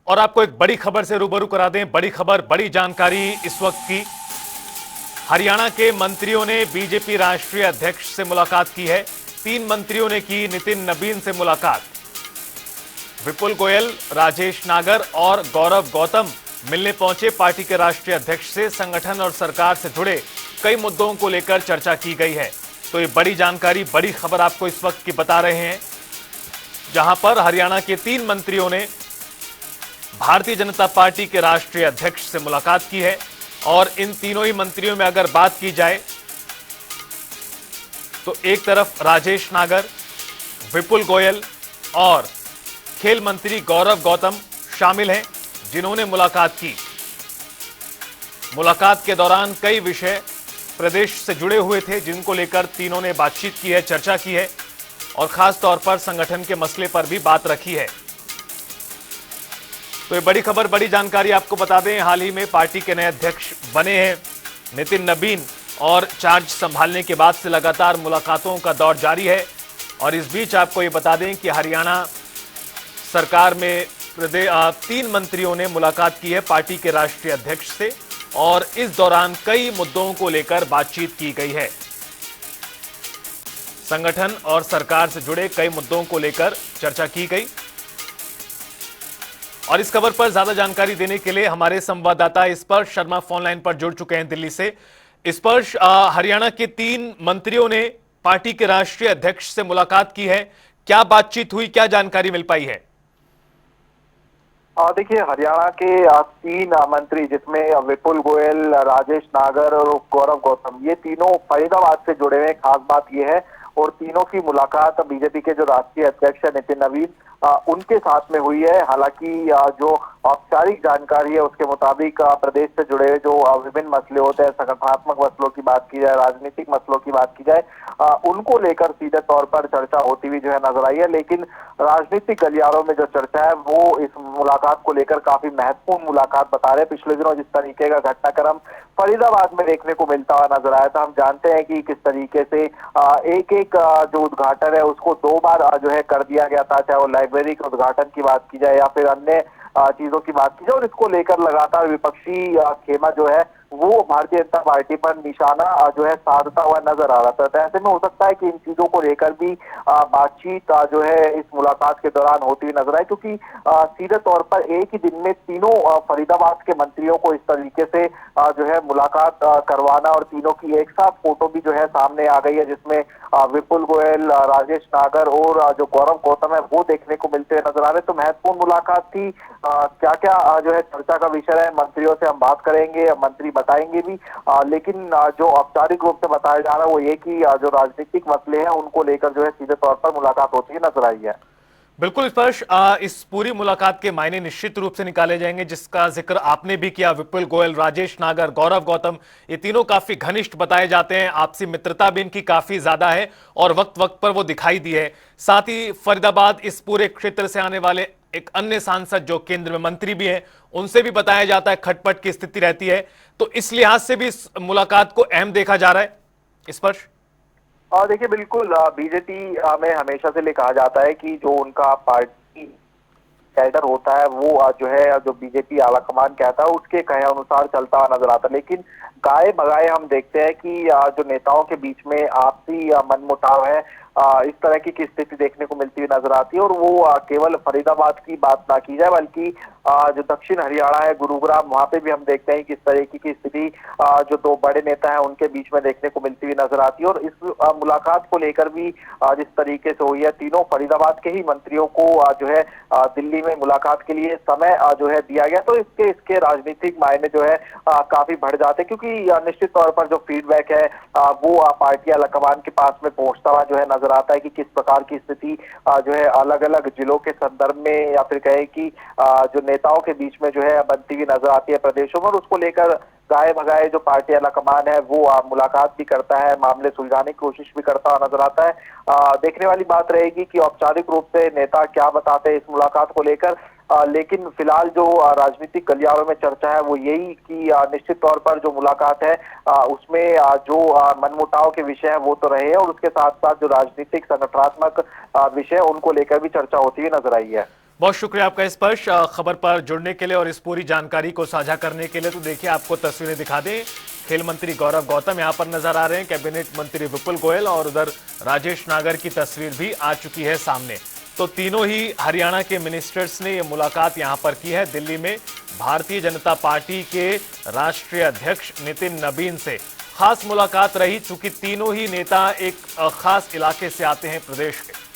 और आपको एक बड़ी खबर से रूबरू करा दें। बड़ी खबर, बड़ी जानकारी इस वक्त की। हरियाणा के मंत्रियों ने बीजेपी राष्ट्रीय अध्यक्ष से मुलाकात की है। 3 मंत्रियों ने की नितिन नबीन से मुलाकात। विपुल गोयल, राजेश नागर और गौरव गौतम मिलने पहुंचे पार्टी के राष्ट्रीय अध्यक्ष से। संगठन और सरकार से जुड़े कई मुद्दों को लेकर चर्चा की गई है। तो ये बड़ी जानकारी, बड़ी खबर आपको इस वक्त की बता रहे हैं, जहां पर हरियाणा के 3 मंत्रियों ने भारतीय जनता पार्टी के राष्ट्रीय अध्यक्ष से मुलाकात की है। और इन तीनों ही मंत्रियों में अगर बात की जाए तो एक तरफ राजेश नागर, विपुल गोयल और खेल मंत्री गौरव गौतम शामिल हैं, जिन्होंने मुलाकात की। मुलाकात के दौरान कई विषय प्रदेश से जुड़े हुए थे, जिनको लेकर तीनों ने बातचीत की है, चर्चा की है और खास तौर पर संगठन के मसले पर भी बात रखी है। तो ये बड़ी खबर, बड़ी जानकारी आपको बता दें, हाल ही में पार्टी के नए अध्यक्ष बने हैं नितिन नबीन और चार्ज संभालने के बाद से लगातार मुलाकातों का दौर जारी है। और इस बीच आपको ये बता दें कि हरियाणा सरकार में 3 मंत्रियों ने मुलाकात की है पार्टी के राष्ट्रीय अध्यक्ष से और इस दौरान कई मुद्दों को लेकर बातचीत की गई है। संगठन और सरकार से जुड़े कई मुद्दों को लेकर चर्चा की गई। और इस खबर पर ज्यादा जानकारी देने के लिए हमारे संवाददाता स्पर्श शर्मा फोन लाइन पर जुड़ चुके हैं दिल्ली से। स्पर्श, हरियाणा के 3 मंत्रियों ने पार्टी के राष्ट्रीय अध्यक्ष से मुलाकात की है, क्या बातचीत हुई, क्या जानकारी मिल पाई है? देखिए, हरियाणा के 3 मंत्री, जिसमें विपुल गोयल, राजेश नागर और गौरव गौतम, ये तीनों फरीदाबाद से जुड़े हुए। खास बात यह है और तीनों की मुलाकात बीजेपी के जो राष्ट्रीय अध्यक्ष है नितिन नबीन, उनके साथ में हुई है। हालांकि जो औपचारिक जानकारी है उसके मुताबिक प्रदेश से जुड़े जो विभिन्न मसले होते हैं, संगठनात्मक मसलों की बात की जाए, राजनीतिक मसलों की बात की जाए, उनको लेकर सीधे तौर पर चर्चा होती हुई जो है नजर आई है। लेकिन राजनीतिक गलियारों में जो चर्चा है वो इस मुलाकात को लेकर काफी महत्वपूर्ण मुलाकात बता रहे हैं। पिछले दिनों जिस तरीके का घटनाक्रम फरीदाबाद में देखने को मिलता हुआ नजर आया था, हम जानते हैं कि किस तरीके से एक एक जो उद्घाटन है उसको 2 बार जो है कर दिया गया था, चाहे वो लाइब्रेरी के उद्घाटन की बात की जाए या फिर अन्य चीजों की बात की जाए। और इसको लेकर लगातार विपक्षी खेमा जो है वो भारतीय जनता पार्टी पर निशाना जो है साधता हुआ नजर आ रहा था। तो ऐसे में हो सकता है कि इन चीजों को लेकर भी बातचीत जो है इस मुलाकात के दौरान होती हुई नजर आए, क्योंकि सीधे तौर पर एक ही दिन में तीनों फरीदाबाद के मंत्रियों को इस तरीके से जो है मुलाकात करवाना और तीनों की एक साथ फोटो भी जो है सामने आ गई है, जिसमें विपुल गोयल, राजेश नागर और जो गौरव गौतम है वो देखने को मिलते हुए नजर आ रहे। तो महत्वपूर्ण मुलाकात थी। क्या क्या जो है चर्चा का विषय है, मंत्रियों से हम बात करेंगे, मंत्री बताएंगे भी। लेकिन जो औपचारिक रूप से बताया जा रहा है वो ये कि जो राजनीतिक मसले हैं उनको लेकर जो है सीधे तौर पर मुलाकात होती हुई नजर आई है। बिल्कुल स्पर्श, इस पूरी मुलाकात के मायने निश्चित रूप से निकाले जाएंगे, जिसका जिक्र आपने भी किया। विपुल गोयल, राजेश नागर, गौरव गौतम, ये तीनों काफी घनिष्ठ बताए जाते हैं। आपसी मित्रता भी इनकी काफी ज्यादा है और वक्त वक्त पर वो दिखाई दी है। साथ ही फरीदाबाद, इस पूरे क्षेत्र से आने वाले एक अन्य सांसद जो केंद्र में मंत्री भी हैं, उनसे भी बताया जाता है खटपट की स्थिति रहती है। तो इस लिहाज से भी इस मुलाकात को अहम देखा जा रहा है स्पर्श। देखिए, बिल्कुल बीजेपी में हमेशा से कहा जाता है कि जो उनका पार्टी कैडर होता है वो जो है जो बीजेपी आलाकमान कहता है उसके कहे अनुसार चलता हुआ नजर आता है। लेकिन गाए बगाए हम देखते हैं कि जो नेताओं के बीच में आपसी मनमुटाव है, इस तरह की स्थिति देखने को मिलती हुई नजर आती है। और वो केवल फरीदाबाद की बात ना की जाए, बल्कि जो दक्षिण हरियाणा है, गुरुग्राम, वहां पे भी हम देखते हैं कि इस तरह की स्थिति जो 2 बड़े नेता हैं उनके बीच में देखने को मिलती हुई नजर आती है। और इस मुलाकात को लेकर भी जिस तरीके से हुई है, तीनों फरीदाबाद के ही मंत्रियों को जो है दिल्ली में मुलाकात के लिए समय जो है दिया गया। तो इसके राजनीतिक मायने जो है काफी बढ़ जाते हैं, क्योंकि निश्चित तौर पर जो फीडबैक है वो पार्टी आलाकमान के पास में पहुंचता हुआ जो है नजर आता है कि किस प्रकार की स्थिति जो है अलग अलग जिलों के संदर्भ में या फिर कहे कि जो नेताओं के बीच में जो है बनती हुई नजर आती है प्रदेशों में। और उसको लेकर गाए भगाए जो पार्टी आलाकमान है वो मुलाकात भी करता है, मामले सुलझाने की कोशिश भी करता हुआ नजर आता है। देखने वाली बात रहेगी कि औपचारिक रूप से नेता क्या बताते हैं इस मुलाकात को लेकर। लेकिन फिलहाल जो राजनीतिक गलियारों में चर्चा है वो यही कि निश्चित तौर पर जो मुलाकात है उसमें जो मनमुटाव के विषय है वो तो रहे हैं, और उसके साथ साथ जो राजनीतिक संगठनात्मक विषय उनको लेकर भी चर्चा होती हुई नजर आई है। बहुत शुक्रिया आपका इस पर खबर पर जुड़ने के लिए और इस पूरी जानकारी को साझा करने के लिए। तो देखिए, आपको तस्वीरें दिखा दें, खेल मंत्री गौरव गौतम यहां पर नजर आ रहे हैं, कैबिनेट मंत्री विपुल गोयल और उधर राजेश नागर की तस्वीर भी आ चुकी है सामने। तो तीनों ही हरियाणा के मिनिस्टर्स ने ये मुलाकात यहां पर की है दिल्ली में भारतीय जनता पार्टी के राष्ट्रीय अध्यक्ष नितिन नबीन से। खास मुलाकात रही, चूंकि तीनों ही नेता एक खास इलाके से आते हैं प्रदेश के।